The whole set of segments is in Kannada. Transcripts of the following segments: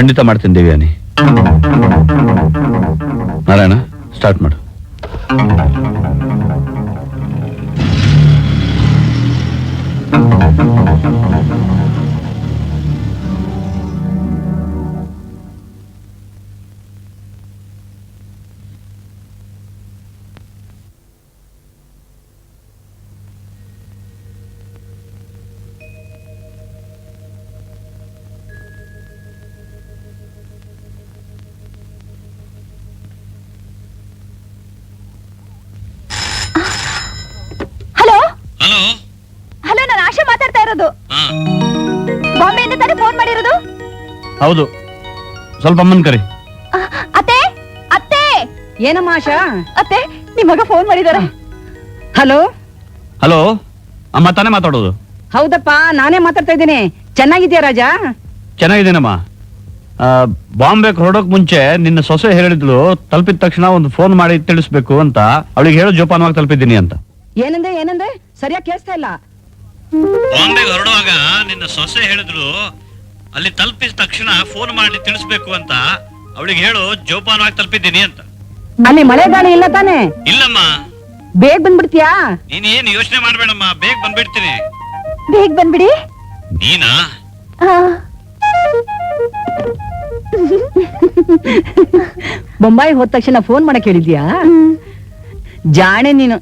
ಖಂಡಿತ ಮಾಡ್ತೀನಿ ದೇವ್ಯಾನಿ. ನಾರಾಯಣ, ಸ್ಟಾರ್ಟ್ ಮಾಡು. ಹಲೋ, ನಾನು ಆಶಾ ಮಾತಾಡ್ತಾ ಇರೋದು. ಬಾಂಬೆಯಿಂದ ತಾನೇ ಫೋನ್ ಮಾಡಿರೋದು? ಹೌದು, ಸ್ವಲ್ಪ ಅಮ್ಮನ್ ಕರಿ. ಅತ್ತೆ, ಅತ್ತೆ. ಏನಮ್ಮ ಆಶಾ? ಅತ್ತೆ, ನಿಮ್ ಮಗ ಫೋನ್ ಮಾಡಿದಾರೆ. ಹಲೋ ಹಲೋ, ಅಮ್ಮ ತಾನೇ ಮಾತಾಡೋದು? ಹೌದಪ್ಪ, ನಾನೇ ಮಾತಾಡ್ತಾ ಇದ್ದೀನಿ. ಚೆನ್ನಾಗಿದ್ಯಾ ರಾಜಾ? ಚೆನ್ನಾಗಿದ್ದೀನಮ್ಮ. ಬಾಂಬೆಗೆ ಹೊರಡೋಕ್ ಮುಂಚೆ ನಿನ್ನ ಸೊಸೆ ಹೇಳಿದ್ಲು, ತಲುಪಿದ ತಕ್ಷಣ ಒಂದು ಫೋನ್ ಮಾಡಿ ತಿಳಿಸ್ಬೇಕು ಅಂತ. ಅವಳಿಗೆ ಹೇಳೋ ಜೋಪಾನವಾಗಿ ತಲುಪಿದ್ದೀನಿ ಅಂತ. ಏನಂದೆ ಸರಿಯಾಗಿ ಕೇಳಿಸ್ತಾ ಇಲ್ಲ. ಬಾಂಬೆಗೆ ಹೊರಡುವಾಗ ನಿನ್ನ ಸೊಸೆ ಹೇಳಿದ್ಲು, ಅಲ್ಲಿ ತಲುಪಿದ ತಕ್ಷಣ ಫೋನ್ ಮಾಡಿ ತಿಳಿಸ್ಬೇಕು ಅಂತ. ಅವಳಿಗೆ ಹೇಳು ಜೋಪಾನವಾಗಿ ತಲುಪಿದ್ದೀನಿ ಅಂತ. ಅಲ್ಲಿ ಮಳೆ ಗಾಳಿ ಇಲ್ಲ ತಾನೆ? ಇಲ್ಲಮ್ಮ. ಬೇಗ ಬಂದ್ಬಿಡ್ತೀಯಾ? ನೀನೇನು ಯೋಚನೆ ಮಾಡ್ಬೇಡಮ್ಮ, ಬೇಗ ಬಂದ್ಬಿಡ್ತೀನಿ. ಬೇಗ ಬಂದ್ಬಿಡಿ. ನೀನಾ? ಬೊಂಬಾಯಿ ಹೋದ ತಕ್ಷಣ ಫೋನ್ ಮಾಡಕ್ ಹೇಳಿದ್ಯಾ? ಜಾಣೆ ನೀನು.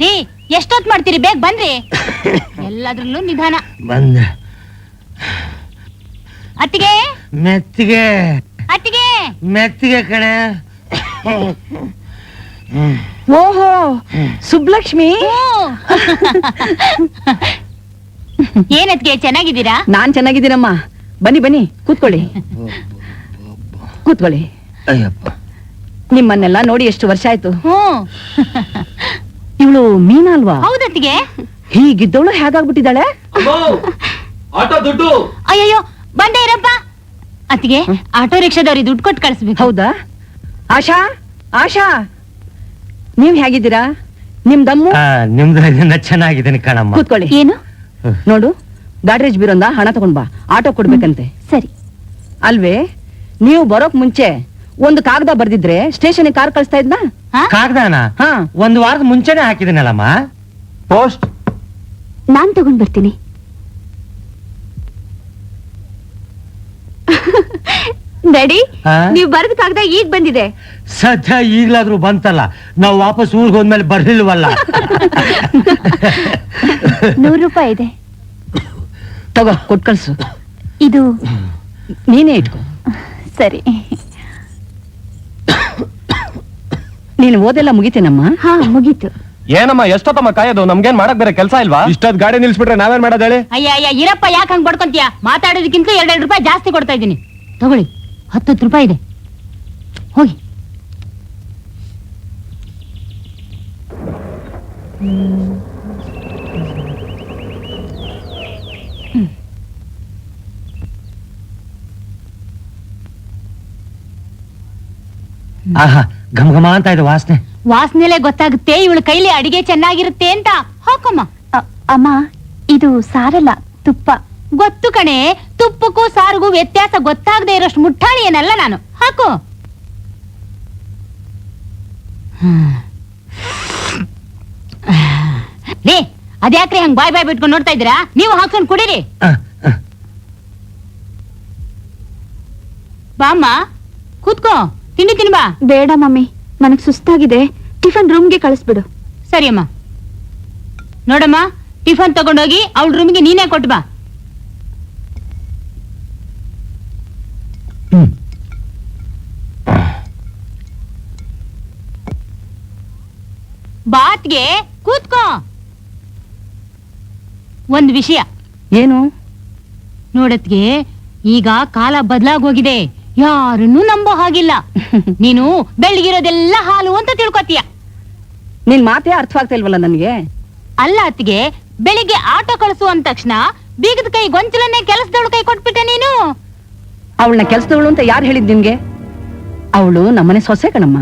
ರೀ, ಎಷ್ಟೊತ್ ಮಾಡ್ತೀರಿ? ಬೇಗ ಬನ್ರಿ. ಎಲ್ಲಾದ್ರಲ್ಲೂ ನಿಧಾನ. ಬಂದೆ. ಅತ್ತಿಗೆ, ಮೆತ್ತಿಗೆ ಅತ್ತಿಗೆ. ಮೆತ್ತಿಗೆ ಕಣೆ. ಓಹೋ, ಸುಬ್ಲಕ್ಷ್ಮಿ. ಏನತ್ಗೆ, ಚೆನ್ನಾಗಿದ್ದೀರಾ? ನಾನ್ ಚೆನ್ನಾಗಿದ್ದೀನಮ್ಮ. ಬನ್ನಿ ಬನ್ನಿ, ಕೂತ್ಕೊಳ್ಳಿ ಕೂತ್ಕೊಳ್ಳಿ. ಅಯ್ಯಪ್ಪ, ನಿಮ್ಮನ್ನೆಲ್ಲ ನೋಡಿ ಎಷ್ಟು ವರ್ಷ ಆಯ್ತು. ಹ್ಮ್, ಇವಳು ಮೀನಾ ಅಲ್ವಾ? ಹೌದತ್ತಿಗೆ. ಹೀಗಿದ್ದವಳು ಹೇಗಾಗ್ಬಿಟ್ಟಿದ್ದಾಳೆ? ಆಟೋ ದುಡ್ಡು. ಅಯ್ಯಯ್ಯೋ, ಬಂದೇ ಇರಪ್ಪ. ಅತ್ತಿಗೆ, ಆಟೋ ರಿಕ್ಷಾದವ್ರಿಗೆ ದುಡ್ಡು ಕೊಟ್ಟು ಕಳಿಸ್ಬೇಕು. ಹೌದಾ? ಆಶಾ, ಆಶಾ, ನೀವ್ ಹೇಗಿದ್ದೀರಾ? ನಿಮ್ದಮ್ಮು? ನಿಮ್ದ್ರಿಂದ ಚೆನ್ನಾಗಿದ್ದೀನಿ ಕಣಮ್ಮ. ಕೂತ್ಕೊಳ್ಳಿ. ಏನು? ನೋಡು, ಗಾಡ್ರೇಜ್ ಬೀರೊಂದ ಹಣ ತಗೊಂಡ್ ಬಾ, ಆಟೋ ಕೊಡ್ಬೇಕಂತೆ. ಸರಿ. ಅಲ್ವೇ, ನೀವು ಬರೋಕ್ ಮುಂಚೆ ಒಂದು ಕಾಗದ ಬರ್ದಿದ್ರೆ ಸ್ಟೇಷನ್ ಕಾರ್ ಕಳಿಸ್ತಾ ಇದ್ನಾ? ಕಾಗ್ದಾನ ಹಾ, ಒಂದು ವಾರದ ಮುಂಚೆನೆ ಹಾಕಿದ್ದೀನಲ್ಲಮ್ಮ. ಪೋಸ್ಟ್. ನಾನ್ ತಗೊಂಡ್ ಬರ್ತೀನಿ. ಡ್ಯಾಡಿ, ನೀವ್ ಬರೆದ ಕಾಗದ ಈಗ ಬಂದಿದೆ. ಸದ್ಯ ಈಗ್ಲಾದ್ರೂ ಬಂತಲ್ಲ, ನಾವು ವಾಪಸ್ ಊರ್ಗ್ ಹೋದ್ಮೇಲೆ ಬರ್ಲಿಲ್ವಲ್ಲ. 100 ರೂಪಾಯಿ ಇದೆ. ತಗೋ, ಕೊಟ್ ಕಳ್ಸು. ಇದು ನೀನೇ ಇಟ್ಕೋ. ಸರಿ. ನೀನು ಓದೆಲ್ಲ ಮುಗಿತೇನಮ್ಮ? ಹಾ, ಮುಗೀತು. ಏನಮ್ಮ ಎಷ್ಟೊತ್ತಮ್ಮ ಕಾಯೋದು? ನಮ್ಗೇನ್ ಮಾಡಕ್ ಬೇರೆ ಕೆಲಸ ಇಲ್ವಾ? ಇಷ್ಟೊತ್ ಗಾಡಿ ನಿಲ್ಸ್ಬಿಟ್ರೆ ನಾವೇನ್ ಮಾಡೋದ್ ಹೇಳಿ? ಅಯ್ಯ ಇರಪ್ಪ, ಯಾಕೆ ಹಂಗ್ ಬಡ್ಕೊಂತೀಯ? ಮಾತಾಡೋದಕ್ಕಿಂತ 2 ರೂಪಾಯಿ ಜಾಸ್ತಿ ಕೊಡ್ತಾ ಇದ್ದೀನಿ. ತಗೊಳ್ಳಿ, 10 ರೂಪಾಯಿ ಇದೆ, ಹೋಗಿ. ಆಹಾ, ಘಮ ಘಮ ಅಂತ ಇದೆ ವಾಸನೆ. ವಾಸನೆಲೆ ಗೊತ್ತಾಗುತ್ತೆ ಇವಳ ಕೈಲಿ ಅಡಿಗೆ ಚೆನ್ನಾಗಿರುತ್ತೆ ಅಂತ. ಹಾಕಮ್ಮ. ಅಮ್ಮ, ಇದು ಸಾರಲ್ಲ, ತುಪ್ಪ. ಗೊತ್ತು ಕಣೆ, ತುಪ್ಪಕ್ಕೂ ಸಾರಿಗೂ ವ್ಯತ್ಯಾಸ ಗೊತ್ತಾಗದೆ ಇರೋಷ್ಟು ಮುಟ್ಟಾಳಿ ಏನಲ್ಲ ನಾನು. ಹಾಕು. ರೇ, ಅದ್ಯಾಕ್ರಿ ಹಂಗ್ ಬಾಯ್ ಬಾಯ್ ಬಿಟ್ಕೊಂಡು ನೋಡ್ತಾ ಇದ್ದೀರಾ? ನೀವು ಹಾಕೊಂಡ್ ಕುಡೀರಿ. ಬಾಮ್ಮ, ಕೂತ್ಕೋ, ತಿಂಡಿ ತಿನ್ ಬಾ. ಬೇಡ ಮಮ್ಮಿ, ನನಗ್ ಸುಸ್ತಾಗಿದೆ. ಟಿಫನ್ ರೂಮ್ಗೆ ಕಳಿಸ್ಬಿಡು. ಸರಿ ಅಮ್ಮ. ನೋಡಮ್ಮ, ಟಿಫನ್ ತಗೊಂಡೋಗಿ ಅವಳ ರೂಮಿಗೆ ನೀನೇ ಕೊಟ್ಟು ಬಾ. ಬಾತ್ಗೆ ಕೂತ್ಕೋ. ಒಂದ್ ವಿಷಯ. ಏನು? ನೋಡತ್ಗೆ, ಈಗ ಕಾಲ ಬದಲಾಗೋಗಿದೆ, ಯಾರನ್ನೂ ನಂಬೋ ಹಾಗಿಲ್ಲ. ನೀನು ಬೆಳಗಿರೋದೆಲ್ಲ ಹಾಲು ಅಂತ ತಿಳ್ಕೊತೀಯ. ನಿನ್ ಮಾತೇ ಅರ್ಥವಾಗ್ತಾ ಇಲ್ವಲ್ಲ ನನ್ಗೆ. ಅಲ್ಲ ಅತ್ತಿಗೆ, ಬೆಳಿಗ್ಗೆ ಆಟೋ ಕಳಿಸು ಅಂದ ತಕ್ಷಣ ಬೀಗದ ಕೈ ಗೊಂಚಲನ್ನೇ ಕೆಲಸದವಳು ಕೈ ಕೊಟ್ಬಿಟ್ಟೆ ನೀನು. ಅವಳನ್ನ ಕೆಲ್ಸದವಳು ಅಂತ ಯಾರು ಹೇಳಿದ್ ನಿನ್ಗೆ? ಅವಳು ನಮ್ಮನೆ ಸೊಸೆ ಕಣಮ್ಮ.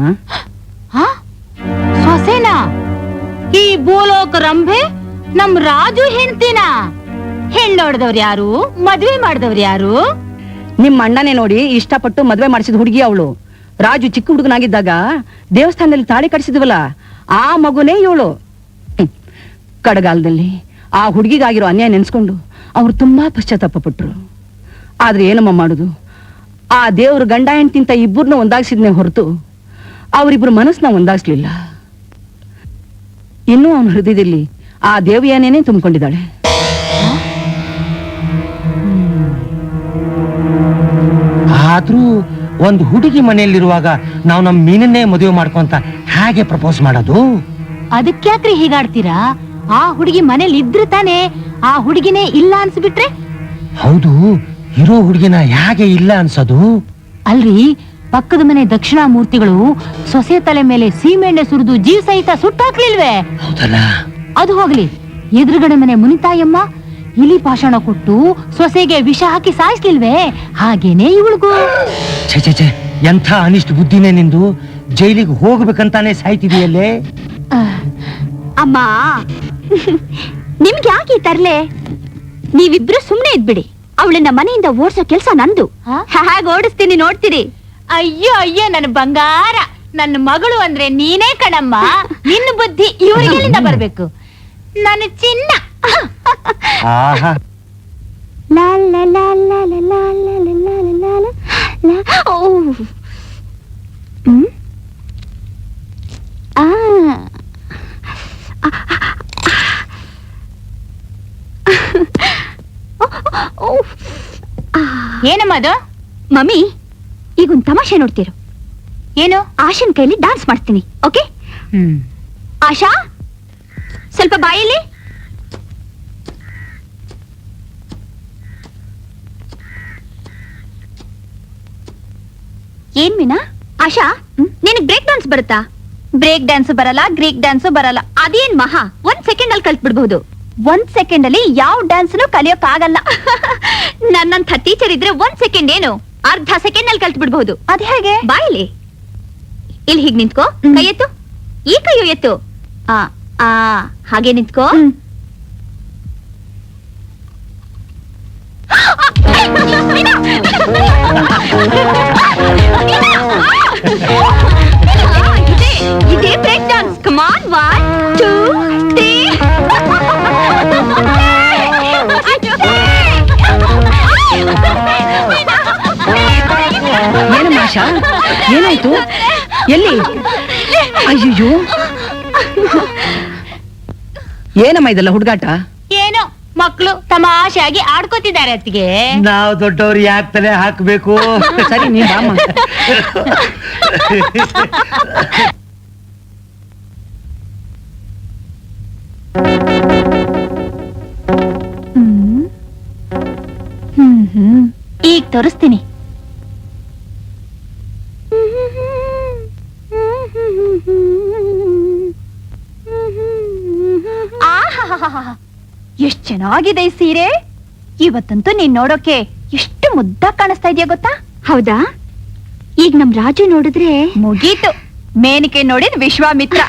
ಹಾ ಸೊಸೆನಾ? ಈ ಭೂಲೋಕ ರಂಭೆ ನಮ್ ರಾಜು ಹೆಣ್ತಿನ? ಹೆಣ್ಣೋಡ್ದವ್ರು ಯಾರು? ಮದ್ವೆ ಮಾಡ್ದವ್ರು ಯಾರು? ನಿಮ್ಮ ಅಣ್ಣನೇ ನೋಡಿ ಇಷ್ಟಪಟ್ಟು ಮದ್ವೆ ಮಾಡಿಸಿದ ಹುಡುಗಿ ಅವಳು. ರಾಜು ಚಿಕ್ಕ ಹುಡುಗನಾಗಿದ್ದಾಗ ದೇವಸ್ಥಾನದಲ್ಲಿ ತಾಳಿ ಕಟ್ಸಿದ್ವಲ್ಲ, ಆ ಮಗುನೇ ಇವಳು. ಕಡಗಾಲದಲ್ಲಿ ಆ ಹುಡುಗಿಗಾಗಿರೋ ಅನ್ಯಾಯ ನೆನ್ಸ್ಕೊಂಡು ಅವ್ರು ತುಂಬಾ ಪಶ್ಚಾತ್ತಾಪ ಪಟ್ರು. ಆದ್ರೆ ಏನಮ್ಮ ಮಾಡುದು, ಆ ದೇವ್ರ ಗಂಡ ಹೆಂಡ್ತಿಂತ ಇಬ್ಬರನ್ನ ಒಂದಾಗ್ಸಿದ್ನೇ ಹೊರತು ಅವರಿಬ್ರು ಮನಸ್ಸನ್ನ ಒಂದಾಗ್ಸ್ಲಿಲ್ಲ. ಇನ್ನೂ ಅವನ ಹೃದಯದಲ್ಲಿ ಆ ದೇವಿಯನೇನೆ ತುಂಬಿಕೊಂಡಿದ್ದಾಳೆ. ಆದ್ರೂ ಒಂದು ಹುಡುಗಿ ಮನೆಯಲ್ಲಿರುವಾಗ ನಾವು ನಮ್ಮ ಮೀನನ್ನೇ ಮದುವೆ ಮಾಡ್ಕೊಂತ ಹೇಗೆ ಪ್ರಪೋಸ್ ಮಾಡೋದು? ಅದಕ್ಯಾಕ್ರಿ ಹೀಗಾಡ್ತೀರಾ? ಆ ಹುಡುಗಿ ಮನೇಲಿ ಇದ್ರೆ ತಾನೇ ಆ ಹುಡುಗಿನೇ ಇಲ್ಲ ಅನ್ಸ್ಬಿಟ್ರೆ? ಹೌದು, ಇರೋ ಹುಡುಗಿನ ಹೇಗೆ ಇಲ್ಲ ಅನ್ಸೋದು? ಅಲ್ರಿ, ಪಕ್ಕದ ಮನೆ ದಕ್ಷಿಣಾಮೂರ್ತಿಗಳು ಸೊಸೆ ತಲೆ ಮೇಲೆ ಸೀಮೆಣ್ಣೆ ಸುರಿದು ಜೀವ ಸಹಿತ ಸುಟ್ಟಾಕ್ಲಿಲ್ವೇ? ಹೌದಲ್ಲ. ಅದು ಹೋಗ್ಲಿ, ಎದುರುಗಡೆ ಮನೆ ಮುನಿತಾಯಮ್ಮ ಇಲಿ ಪಾಷಾಣ ಕೊಟ್ಟು ಸೊಸೆಗೆ ವಿಷ ಹಾಕಿ ಸಾಯಿಸ್ಲಿಲ್ವೇ? ಹಾಗೇನೆ ಇವಳಿಗೂ. ಛೆ ಛೆ ಛೆ, ಎಂಥ ಅನಿಷ್ಟ ಬುದ್ಧಿನೇ ನಿಂದು. ಜೈಲಿಗೆ ಹೋಗ್ಬೇಕಂತಾನೆ ಸಾಯ್ತಿದೆಯಲ್ಲೇ. ಅಮ್ಮ ನಿಮ್ಗೆ ಯಾಕೆ ಈ ತರ್ಲೆ? ನೀವಿಬ್ರು ಸುಮ್ನೆ ಇದ್ಬಿಡಿ. ಅವಳನ್ನ ಮನೆಯಿಂದ ಓಡಿಸೋ ಕೆಲ್ಸ ನಂದು. ಹೇಗೆ ಓಡಿಸ್ತೀನಿ ನೋಡ್ತೀರಿ. ಅಯ್ಯೋ ಅಯ್ಯೋ, ನನ್ನ ಬಂಗಾರ, ನನ್ನ ಮಗಳು ಅಂದ್ರೆ ನೀನೇ ಕಣಮ್ಮ. ನಿನ್ನ ಬುದ್ಧಿ ಇವರಿಗೆಲ್ಲಿಂದ ಬರ್ಬೇಕು? ನನ್ನ ಚಿನ್ನ. ಆಹಾ, ಲಾ ಲಾ ಲಾ ಲಾ ಲಾ ಲಾ ಲಾ ಲಾ ಲಾ ಲಾ ಲಾ. ಓ. ಆ. ಏನಮ್ಮ ಅದು? ಮಮ್ಮಿ, ಈಗೊಂದು ತಮಾಷೆ ನೋಡ್ತೀರು. ಏನು? ಆಶನ್ ಕೈಲಿ ಡಾನ್ಸ್ ಮಾಡ್ತೀನಿ. ಓಕೆ? ಆಶಾ, ಸ್ವಲ್ಪ ಬಾಯಲ್ಲಿ. ಏನ್ ಮೀನಾ? ಆಶಾ, ನಿನಗ್ ಬ್ರೇಕ್ ಡ್ಯಾನ್ಸ್ ಬರುತ್ತಾ? ಬ್ರೇಕ್ ಡ್ಯಾನ್ಸ್ ಬರಲ್ಲ, ಗ್ರೀಕ್ ಡ್ಯಾನ್ಸ್ ಬರಲ್ಲ. ಅದೇನ್ ಮಹಾ, 1 ಸೆಕೆಂಡ್ ಅಲ್ಲಿ ಕಲ್ತ್ ಬಿಡ್ಬಹುದು. 1 ಸೆಕೆಂಡ್ ಅಲ್ಲಿ ಯಾವ ಡ್ಯಾನ್ಸ್ ಕಲಿಯೋಕ್ ಆಗಲ್ಲ. ನನ್ನಂಥ ಟೀಚರ್ ಇದ್ರೆ 1 ಸೆಕೆಂಡ್ ಏನು, ಅರ್ಧ ಸೆಕೆಂಡ್ ಅಲ್ಲಿ ಕಲ್ತ್ ಬಿಡ್ಬಹುದು. ಅದ್ ಹೇಗೆ? ಬಾಯಲ್ಲಿ ಇಲ್ಲಿ ಹೀಗ್ ನಿಂತ್ಕೋ, ಕೈ ಎತ್ತು, ಈ ಕೈಯು ಎತ್ತು. ಹಾಗೆ ನಿಂತ್ಕೋ. ಇದೇ ಬ್ರೇಕ್ ಡ್ಯಾನ್ಸ್. Come on, 1 2 3. ಏನಮ್ಮ ಆಶಾ, ಏನಾಯ್ತು? ಎಲ್ಲಿ? ಅಯ್ಯೋ, ಏನಮ್ಮ ಇದೆಲ್ಲ ಹುಡುಗಾಟ? ಏನೋ ಮಕ್ಕಳು ತಮಾಷೆಯಾಗಿ ಆಡ್ಕೋತಿದ್ದಾರೆ ಅತ್ತಿಗೆ. ನಾವು ದೊಡ್ಡವ್ರು ಯಾಕೆ ತಲೆ ಹಾಕ್ಬೇಕು? ಸರಿ, ನೀನ್ ಬಾಮ್ಮ. ಈಗ ತೋರಿಸ್ತೀನಿ. ಎಷ್ಟ್ ಚೆನ್ನಾಗಿದೆ ಈ ಸೀರೆ. ಇವತ್ತಂತೂ ನೀನ್ ನೋಡೋಕೆ ಎಷ್ಟು ಮುದ್ದಾಗಿ ಕಾಣಿಸ್ತಾ ಇದೆಯಾ ಗೊತ್ತಾ? ಹೌದಾ? ಈಗ ನಮ್ ರಾಜು ನೋಡಿದ್ರೆ ಮುಗೀತು. ಮೇನಿಕೆ ನೋಡಿದ್ ವಿಶ್ವಾಮಿತ್ರ.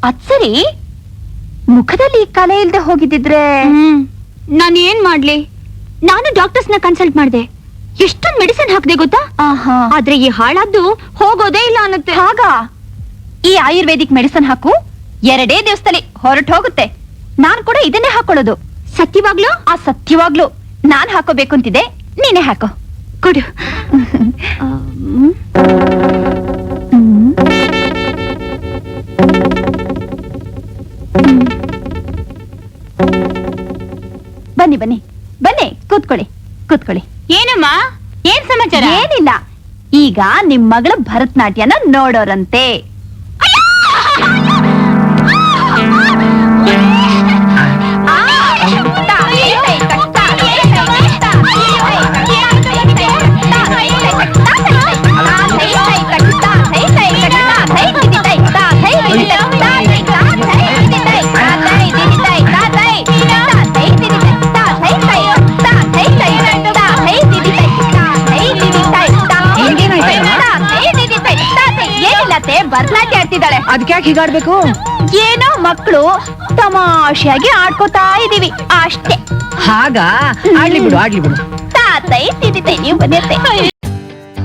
ಅದ್ ಸರಿ, ಮುಖದಲ್ಲಿ ಕಲೆ ಇಲ್ದೆ ಹೋಗಿದ್ದಿದ್ರೆ ನಾನು ಏನ್ ಮಾಡ್ಲಿ? ನಾನು ಡಾಕ್ಟರ್ಸ್ ನ ಕನ್ಸಲ್ಟ್ ಮಾಡ್ದೆ. ಎಷ್ಟೊಂದು ಮೆಡಿಸಿನ್ ಹಾಕ್ದೆ ಗೊತ್ತಾ? ಆದ್ರೆ ಈ ಹಾಳಾದ್ದು ಹೋಗೋದೇ ಇಲ್ಲ ಅನ್ನತ್ತೆ. ಹಾಗ ಈ ಆಯುರ್ವೇದಿಕ್ ಮೆಡಿಸಿನ್ ಹಾಕು, 2 ದಿವಸದಲ್ಲಿ ಹೊರಟು ಹೋಗುತ್ತೆ. ನಾನ್ ಕೂಡ ಇದನ್ನೇ ಹಾಕೊಳ್ಳೋದು. ಸತ್ಯವಾಗ್ಲು? ಸತ್ಯವಾಗ್ಲು ನಾನ್ ಹಾಕೋಬೇಕು ಅಂತಿದೆ, ನೀನೇ ಹಾಕೋ. ಕೊಡು. ಬನ್ನಿ ಬನ್ನಿ ಬನ್ನಿ, ಕೂತ್ಕೊಳ್ಳಿ ಕೂತ್ಕೊಳ್ಳಿ. ಏನಮ್ಮ, ಏನ್ ಸಮಾಚಾರ? ಏನಿಲ್ಲ, ಈಗ ನಿಮ್ ಮಗಳ ಭರತನಾಟ್ಯನ ನೋಡೋರಂತೆ. ಅದಕ್ಯಾಕೆ ಹೀಗಾಡ್ಬೇಕು? ಏನೋ ಮಕ್ಕಳು ತಮಾಷೆಯಾಗಿ ಆಡ್ಕೋತಾ ಇದೀವಿ ಅಷ್ಟೇ. ಹಾಗ ಆಡ್ಲಿ ಬಿಡು. ತಾತೈ ತಿದಿತೈ ನೀವು ಬನ್ನಿ.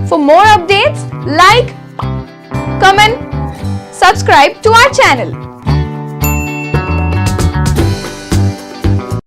For more updates, like, comment, subscribe to our channel.